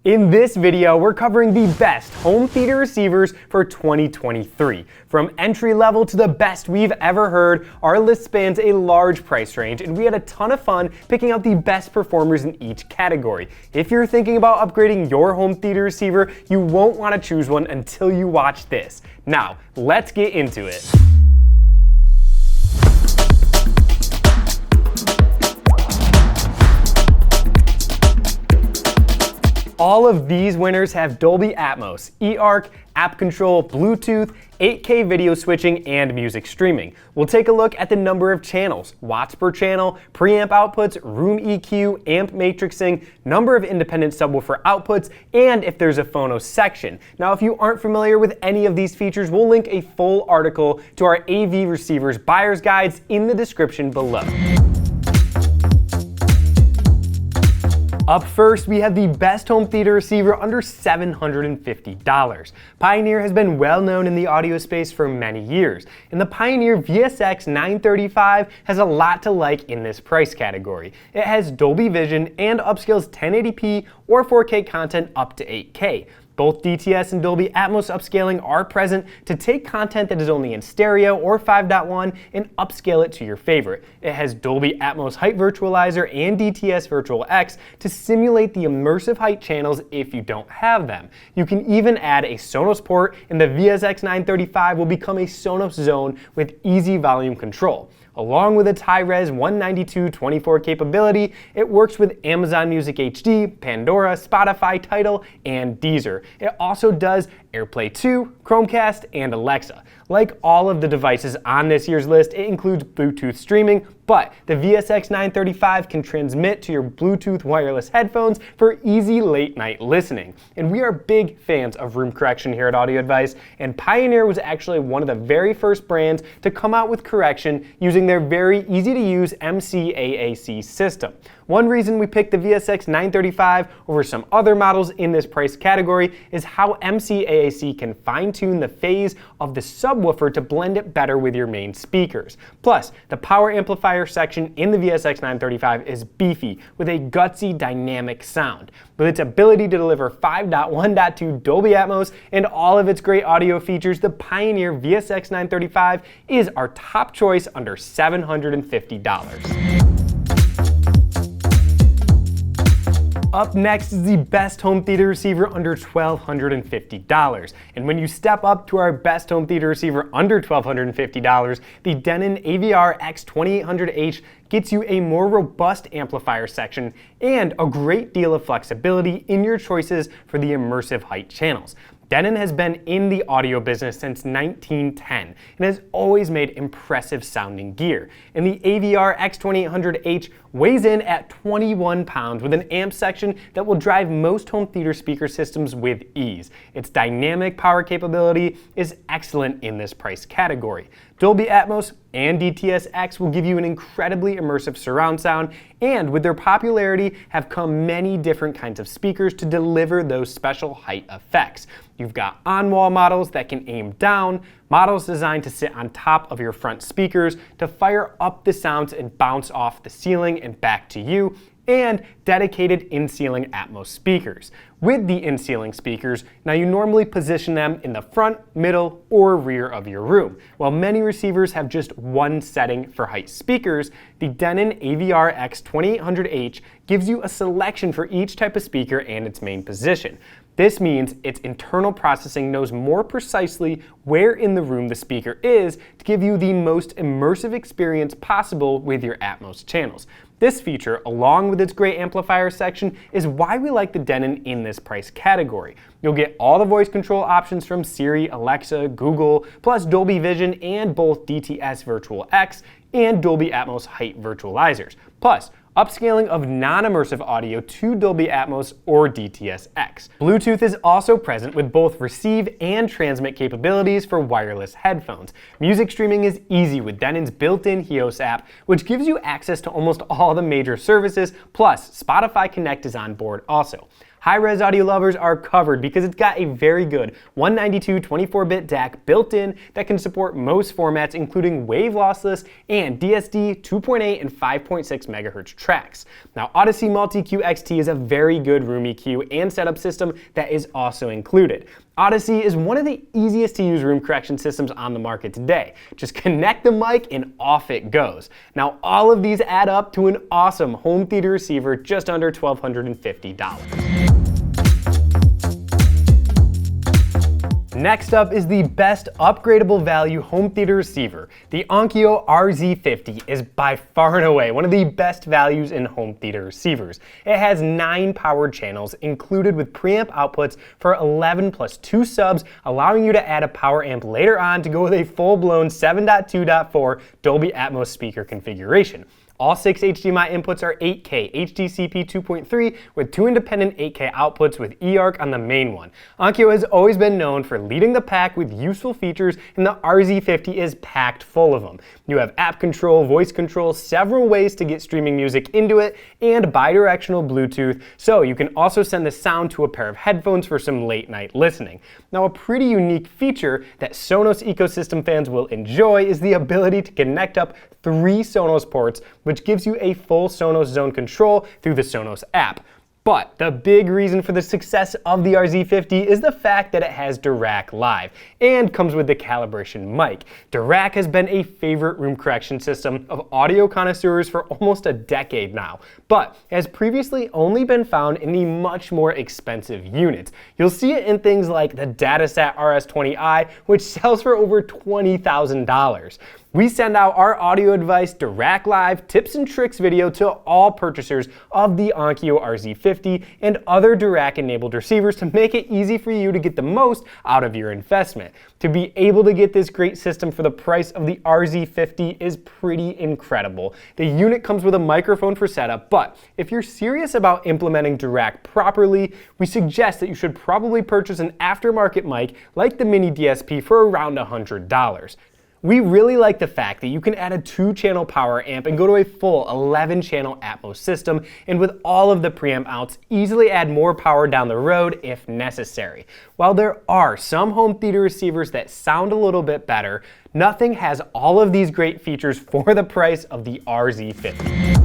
In this video, we're covering the best home theater receivers for 2023. From entry level to the best we've ever heard, our list spans a large price range, and we had a ton of fun picking out the best performers in each category. If you're thinking about upgrading your home theater receiver, you won't want to choose one until you watch this. Now, let's get into it. All of these winners have Dolby Atmos, eARC, app control, Bluetooth, 8K video switching, and music streaming. We'll take a look at the number of channels, watts per channel, preamp outputs, room EQ, amp matrixing, number of independent subwoofer outputs, and if there's a phono section. Now, if you aren't familiar with any of these features, we'll link a full article to our AV receivers buyer's guides in the description below. Up first, we have the best home theater receiver under $750. Pioneer has been well known in the audio space for many years, and the Pioneer VSX 935 has a lot to like in this price category. It has Dolby Vision and upscales 1080p or 4K content up to 8K. Both DTS and Dolby Atmos upscaling are present to take content that is only in stereo or 5.1 and upscale it to your favorite. It has Dolby Atmos Height Virtualizer and DTS Virtual X to simulate the immersive height channels if you don't have them. You can even add a Sonos port, and the VSX 935 will become a Sonos zone with easy volume control. Along with its high-res 192/24 capability, it works with Amazon Music HD, Pandora, Spotify, Tidal, and Deezer. It also does AirPlay 2, Chromecast, and Alexa. Like all of the devices on this year's list, it includes Bluetooth streaming, but the VSX 935 can transmit to your Bluetooth wireless headphones for easy late-night listening. And we are big fans of room correction here at Audio Advice, and Pioneer was actually one of the very first brands to come out with correction using their very easy-to-use MCAAC system. One reason we picked the VSX 935 over some other models in this price category is how MCAAC can fine-tune the phase of the subwoofer to blend it better with your main speakers. Plus, the power amplifier section in the VSX 935 is beefy with a gutsy dynamic sound. With its ability to deliver 5.1.2 Dolby Atmos and all of its great audio features, the Pioneer VSX 935 is our top choice under $750. Up next is the best home theater receiver under $1,250. And when you step up to our best home theater receiver under $1,250, the Denon AVR X2800H gets you a more robust amplifier section and a great deal of flexibility in your choices for the immersive height channels. Denon has been in the audio business since 1910 and has always made impressive sounding gear. And the AVR X2800H weighs in at 21 pounds with an amp section that will drive most home theater speaker systems with ease. Its dynamic power capability is excellent in this price category. Dolby Atmos and DTS-X will give you an incredibly immersive surround sound, and with their popularity have come many different kinds of speakers to deliver those special height effects. You've got on-wall models that can aim down, models designed to sit on top of your front speakers to fire up the sounds and bounce off the ceiling and back to you, and dedicated in-ceiling Atmos speakers. With the in-ceiling speakers, now you normally position them in the front, middle, or rear of your room. While many receivers have just one setting for height speakers, the Denon AVR X2800H gives you a selection for each type of speaker and its main position. This means its internal processing knows more precisely where in the room the speaker is to give you the most immersive experience possible with your Atmos channels. This feature, along with its great amplifier section, is why we like the Denon in this price category. You'll get all the voice control options from Siri, Alexa, Google, plus Dolby Vision and both DTS Virtual X and Dolby Atmos Height Virtualizers. Plus, upscaling of non-immersive audio to Dolby Atmos or DTS-X. Bluetooth is also present with both receive and transmit capabilities for wireless headphones. Music streaming is easy with Denon's built-in HEOS app, which gives you access to almost all the major services, plus Spotify Connect is on board also. High-res audio lovers are covered because it's got a very good 192 24-bit DAC built in that can support most formats including wave lossless and DSD 2.8 and 5.6 MHz tracks. Now Odyssey Multi-Q XT is a very good room EQ and setup system that is also included. Odyssey is one of the easiest to use room correction systems on the market today. Just connect the mic and off it goes. Now all of these add up to an awesome home theater receiver just under $1,250. Next up is the best upgradable value home theater receiver. The Onkyo RZ50 is by far and away one of the best values in home theater receivers. It has 9 powered channels included with preamp outputs for 11 plus 2 subs, allowing you to add a power amp later on to go with a full-blown 7.2.4 Dolby Atmos speaker configuration. All 6 HDMI inputs are 8K HDCP 2.3 with 2 independent 8K outputs with eARC on the main one. Onkyo has always been known for leading the pack with useful features, and the RZ50 is packed full of them. You have app control, voice control, several ways to get streaming music into it, and bidirectional Bluetooth, so you can also send the sound to a pair of headphones for some late night listening. Now a pretty unique feature that Sonos ecosystem fans will enjoy is the ability to connect up 3 Sonos ports, which gives you a full Sonos zone control through the Sonos app. But the big reason for the success of the RZ50 is the fact that it has Dirac Live and comes with the calibration mic. Dirac has been a favorite room correction system of audio connoisseurs for almost a decade now, but has previously only been found in the much more expensive units. You'll see it in things like the Datasat RS20i, which sells for over $20,000. We send out our audio advice, Dirac Live, tips and tricks video to all purchasers of the Onkyo RZ50 and other Dirac-enabled receivers to make it easy for you to get the most out of your investment. To be able to get this great system for the price of the RZ50 is pretty incredible. The unit comes with a microphone for setup, but if you're serious about implementing Dirac properly, we suggest that you should probably purchase an aftermarket mic like the Mini DSP for around $100. We really like the fact that you can add a 2-channel power amp and go to a full 11-channel Atmos system, and with all of the preamp outs, easily add more power down the road if necessary. While there are some home theater receivers that sound a little bit better, nothing has all of these great features for the price of the RZ50.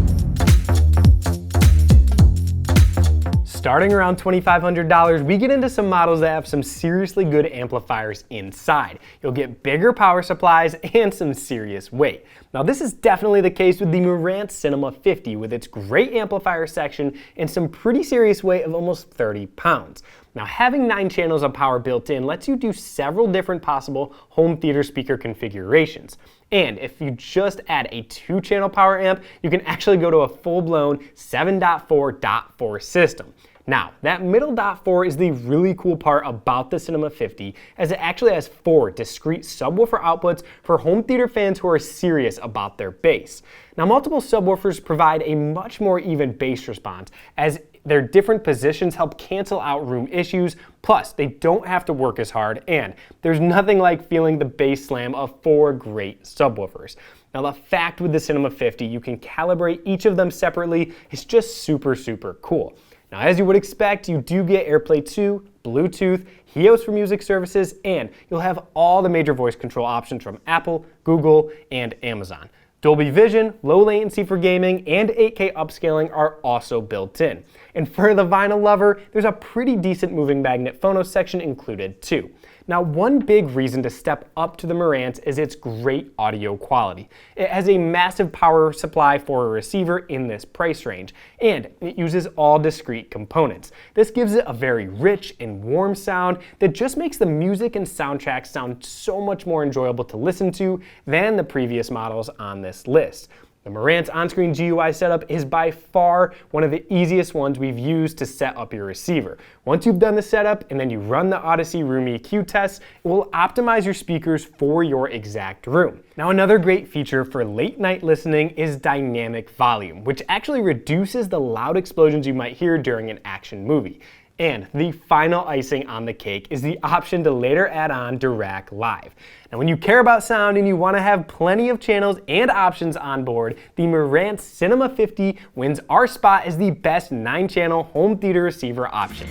Starting around $2,500, we get into some models that have some seriously good amplifiers inside. You'll get bigger power supplies and some serious weight. Now this is definitely the case with the Marantz Cinema 50 with its great amplifier section and some pretty serious weight of almost 30 pounds. Now having 9 channels of power built in lets you do several different possible home theater speaker configurations. And if you just add a 2-channel power amp, you can actually go to a full-blown 7.4.4 system. Now, that middle dot 4 is the really cool part about the Cinema 50, as it actually has 4 discrete subwoofer outputs for home theater fans who are serious about their bass. Now, multiple subwoofers provide a much more even bass response, as their different positions help cancel out room issues, plus they don't have to work as hard, and there's nothing like feeling the bass slam of 4 great subwoofers. Now the fact with the Cinema 50 you can calibrate each of them separately is just super cool. Now as you would expect, you do get AirPlay 2, Bluetooth, HEOS for music services, and you'll have all the major voice control options from Apple, Google, and Amazon. Dolby Vision, low latency for gaming, and 8K upscaling are also built in. And for the vinyl lover, there's a pretty decent moving magnet phono section included too. Now, one big reason to step up to the Marantz is its great audio quality. It has a massive power supply for a receiver in this price range, and it uses all discrete components. This gives it a very rich and warm sound that just makes the music and soundtracks sound so much more enjoyable to listen to than the previous models on this list. The Marantz on-screen GUI setup is by far one of the easiest ones we've used to set up your receiver. Once you've done the setup and then you run the Odyssey Room EQ test, it will optimize your speakers for your exact room. Now another great feature for late night listening is dynamic volume, which actually reduces the loud explosions you might hear during an action movie. And the final icing on the cake is the option to later add on Dirac Live. Now when you care about sound and you want to have plenty of channels and options on board, the Marantz Cinema 50 wins our spot as the best 9-channel home theater receiver option.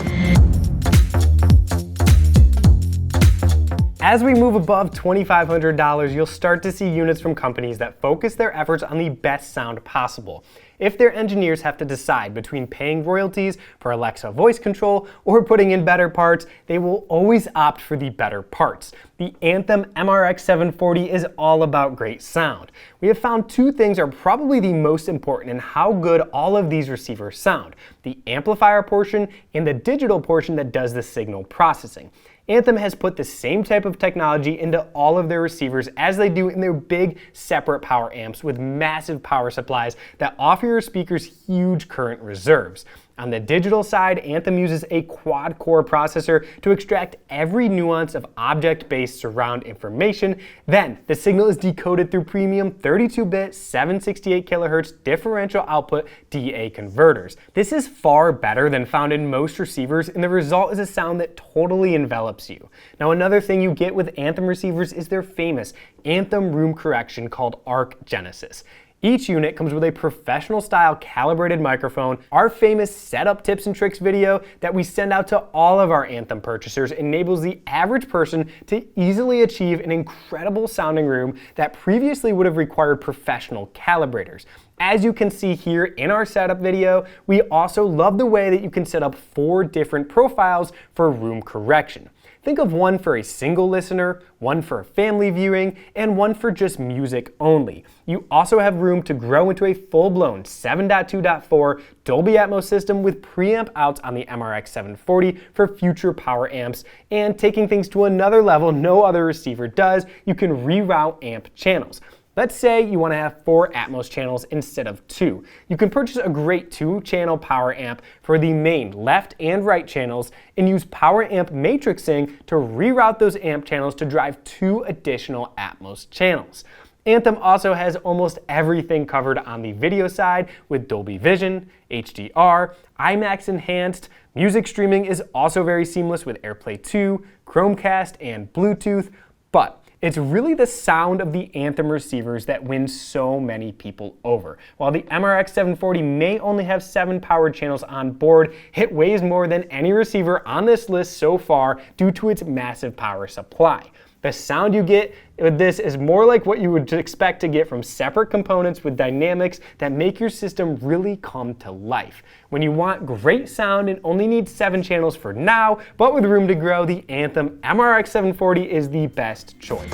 As we move above $2,500, you'll start to see units from companies that focus their efforts on the best sound possible. If their engineers have to decide between paying royalties for Alexa voice control or putting in better parts, they will always opt for the better parts. The Anthem MRX 740 is all about great sound. We have found two things are probably the most important in how good all of these receivers sound: the amplifier portion and the digital portion that does the signal processing. Anthem has put the same type of technology into all of their receivers as they do in their big separate power amps with massive power supplies that offer your speakers huge current reserves. On the digital side, Anthem uses a quad-core processor to extract every nuance of object-based surround information. Then, the signal is decoded through premium 32-bit 768 kHz differential output DA converters. This is far better than found in most receivers, and the result is a sound that totally envelops you. Now, another thing you get with Anthem receivers is their famous Anthem room correction called Arc Genesis. Each unit comes with a professional-style calibrated microphone. Our famous setup tips and tricks video that we send out to all of our Anthem purchasers enables the average person to easily achieve an incredible sounding room that previously would have required professional calibrators. As you can see here in our setup video, we also love the way that you can set up 4 different profiles for room correction. Think of one for a single listener, one for family viewing, and one for just music only. You also have room to grow into a full-blown 7.2.4 Dolby Atmos system with preamp outs on the MRX 740 for future power amps, and taking things to another level no other receiver does, you can reroute amp channels. Let's say you want to have 4 Atmos channels instead of 2. You can purchase a great 2-channel power amp for the main left and right channels and use power amp matrixing to reroute those amp channels to drive 2 additional Atmos channels. Anthem also has almost everything covered on the video side with Dolby Vision, HDR, IMAX Enhanced. Music streaming is also very seamless with AirPlay 2, Chromecast, and Bluetooth, but it's really the sound of the Anthem receivers that wins so many people over. While the MRX 740 may only have 7 powered channels on board, it weighs more than any receiver on this list so far due to its massive power supply. The sound you get with this is more like what you would expect to get from separate components with dynamics that make your system really come to life. When you want great sound and only need 7 channels for now, but with room to grow, the Anthem MRX 740 is the best choice.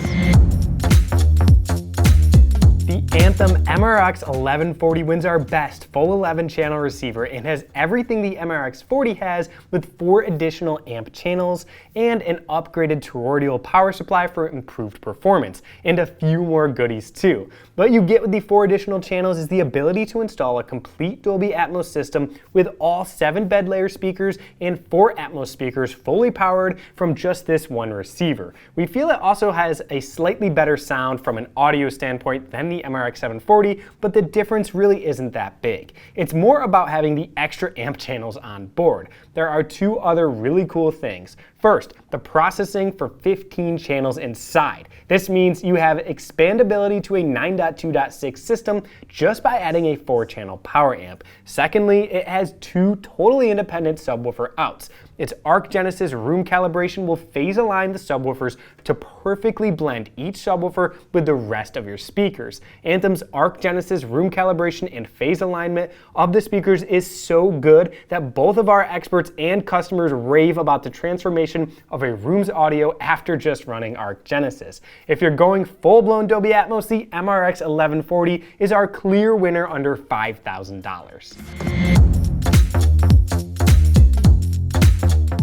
The Anthem MRX 1140 wins our best full 11-channel receiver and has everything the MRX 40 has with 4 additional amp channels and an upgraded toroidal power supply for improved performance, and a few more goodies too. What you get with the 4 additional channels is the ability to install a complete Dolby Atmos system with all 7 bed layer speakers and 4 Atmos speakers fully powered from just this one receiver. We feel it also has a slightly better sound from an audio standpoint than the MRX 740, but the difference really isn't that big. It's more about having the extra amp channels on board. There are 2 other really cool things. First, the processing for 15 channels inside. This means you have expandability to a 9.2.6 system just by adding a 4-channel power amp. Secondly, it has 2 totally independent subwoofer outs. Its Arc Genesis room calibration will phase align the subwoofers to perfectly blend each subwoofer with the rest of your speakers. Anthem's Arc Genesis room calibration and phase alignment of the speakers is so good that both of our experts and customers rave about the transformation of a room's audio after just running Arc Genesis. If you're going full-blown Dolby Atmos, the MRX 1140 is our clear winner under $5,000.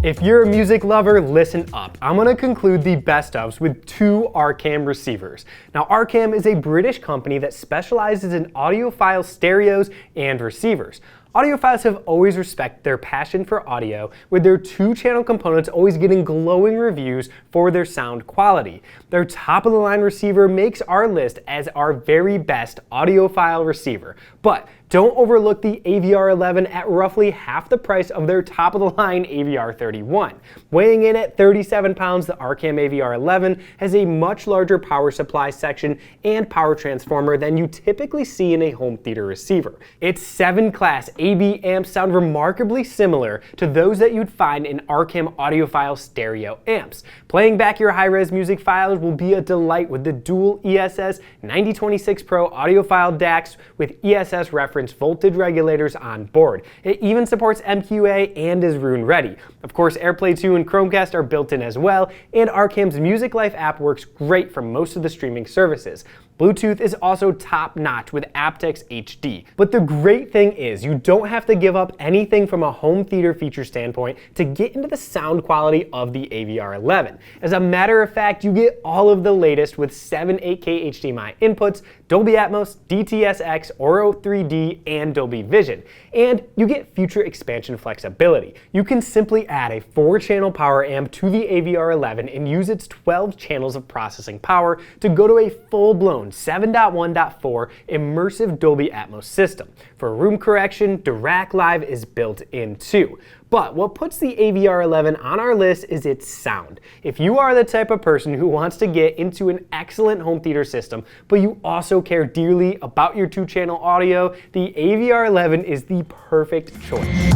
If you're a music lover, listen up. I'm going to conclude the best ofs with 2 Arcam receivers. Now, Arcam is a British company that specializes in audiophile stereos and receivers. Audiophiles have always respected their passion for audio, with their 2-channel components always getting glowing reviews for their sound quality. Their top-of-the-line receiver makes our list as our very best audiophile receiver. But Don't overlook the AVR11 at roughly half the price of their top-of-the-line AVR31. Weighing in at 37 pounds, the Arcam AVR11 has a much larger power supply section and power transformer than you typically see in a home theater receiver. Its 7-class AB amps sound remarkably similar to those that you'd find in Arcam audiophile stereo amps. Playing back your high-res music files will be a delight with the dual ESS 9026 Pro audiophile DACs with ESS reference voltage regulators on board. It even supports MQA and is roon ready. Of course, AirPlay 2 and Chromecast are built in as well, and Arcam's Music Life app works great for most of the streaming services. Bluetooth is also top-notch with aptX HD. But the great thing is you don't have to give up anything from a home theater feature standpoint to get into the sound quality of the AVR11. As a matter of fact, you get all of the latest with 7 8K HDMI inputs, Dolby Atmos, DTS:X, Auro 3D, and Dolby Vision. And you get future expansion flexibility. You can simply add a 4-channel power amp to the AVR11 and use its 12 channels of processing power to go to a full-blown 7.1.4 immersive Dolby Atmos system. For room correction, Dirac Live is built in too. But what puts the AVR11 on our list is its sound. If you are the type of person who wants to get into an excellent home theater system, but you also care dearly about your 2-channel audio, the AVR11 is the perfect choice.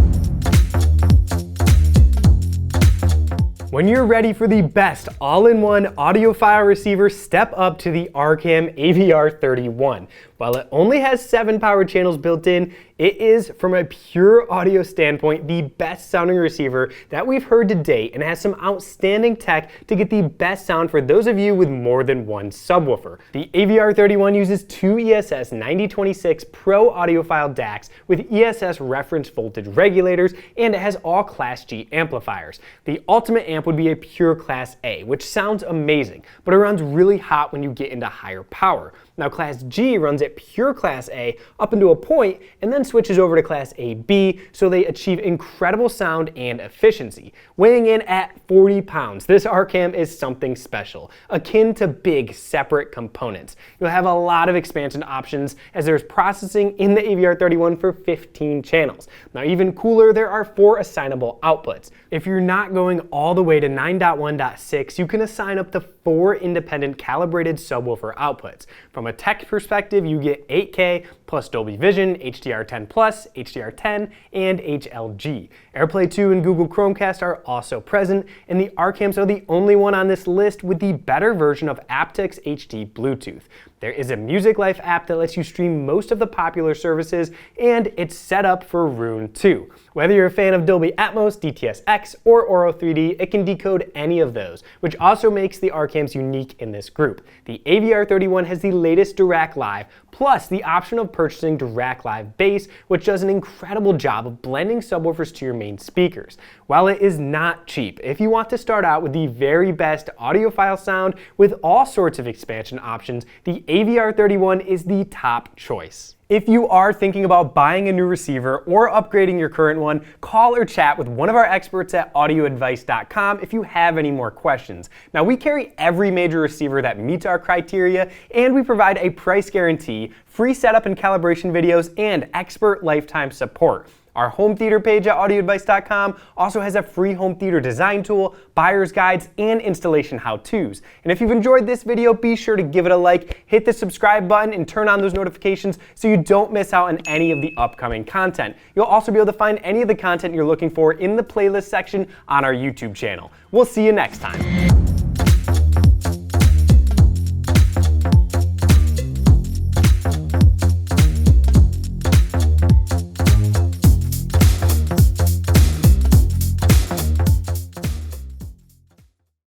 When you're ready for the best all-in-one audiophile receiver, step up to the Arcam AVR31. While it only has 7 power channels built in, it is, from a pure audio standpoint, the best sounding receiver that we've heard to date and has some outstanding tech to get the best sound for those of you with more than one subwoofer. The AVR31 uses 2 ESS 9026 Pro audiophile DACs with ESS reference voltage regulators, and it has all Class G amplifiers. The ultimate amp would be a pure Class A, which sounds amazing, but it runs really hot when you get into higher power. Now Class G runs at pure Class A up into a point and then switches over to Class AB, so they achieve incredible sound and efficiency. Weighing in at 40 pounds, this Arcam is something special, akin to big separate components. You'll have a lot of expansion options as there's processing in the AVR31 for 15 channels. Now even cooler, there are 4 assignable outputs. If you're not going all the way to 9.1.6, you can assign up to 4 independent calibrated subwoofer outputs. From a tech perspective, you get 8K plus Dolby Vision, HDR10+, HDR10, and HLG. AirPlay 2 and Google Chromecast are also present, and the Arcams are the only one on this list with the better version of aptX HD Bluetooth. There is a Music Life app that lets you stream most of the popular services, and it's set up for roon too. Whether you're a fan of Dolby Atmos, DTS:X, or Auro 3D, it can decode any of those, which also makes the Arcams unique in this group. The AVR31 has the latest Dirac Live, plus the option of purchasing Dirac Live Bass, which does an incredible job of blending subwoofers to your main speakers. While it is not cheap, if you want to start out with the very best audiophile sound with all sorts of expansion options, the AVR31 is the top choice. If you are thinking about buying a new receiver or upgrading your current one, call or chat with one of our experts at audioadvice.com if you have any more questions. Now, we carry every major receiver that meets our criteria, and we provide a price guarantee, free setup and calibration videos, and expert lifetime support. Our home theater page at audioadvice.com also has a free home theater design tool, buyer's guides, and installation how-tos. And if you've enjoyed this video, be sure to give it a like, hit the subscribe button, and turn on those notifications so you don't miss out on any of the upcoming content. You'll also be able to find any of the content you're looking for in the playlist section on our YouTube channel. We'll see you next time.